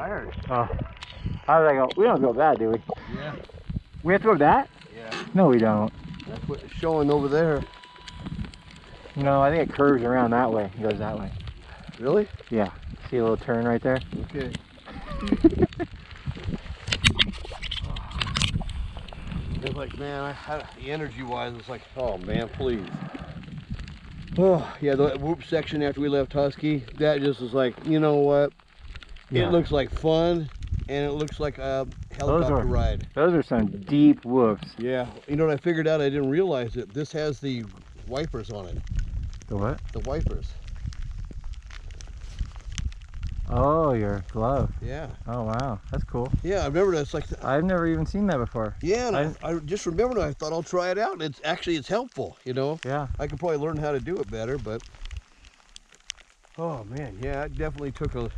tires. Oh. How did I go? We don't go that, do we? Yeah. We have to go that? Yeah. No, we don't. That's what it's showing over there. No, I think it curves around that way. It goes that way. Really? Yeah. See a little turn right there? Okay. It's like, man, I had energy-wise, it's like, oh man, please. Oh yeah, the whoop section after we left Husky, that just was like, you know what? Yeah. It looks like fun, and it looks like a helicopter ride. Those are some deep whoops. Yeah, you know what I figured out? I didn't realize it. This has the wipers on it. The what? The wipers. Oh, your glove. Yeah. Oh wow, that's cool. Yeah, I remember that's like. I've never even seen that before. Yeah, and I just remembered. I thought I'll try it out. It's actually helpful. You know. Yeah. I could probably learn how to do it better, but. Oh man, yeah, it definitely took a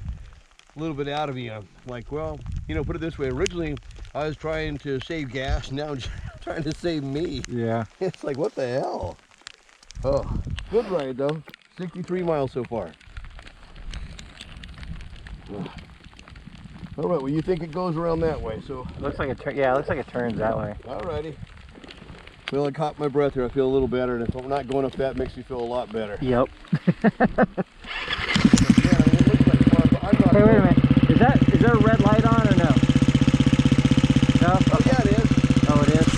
little bit out of me. I'm like, well, you know, put it this way. Originally, I was trying to save gas. Now I'm trying to save me. Yeah. It's like, what the hell? Oh, good ride though. 63 miles so far. All right, well, you think it goes around that way, so. Looks like it. Yeah, it looks like it turns that way. All righty. Well, I caught my breath here. I feel a little better, and if I'm not going up that, it makes me feel a lot better. Yep. Yeah, I mean, it looks like fun, but I'm not. Hey, wait a minute. Is there a red light on or no? No. Oh yeah, it is. Oh, it is.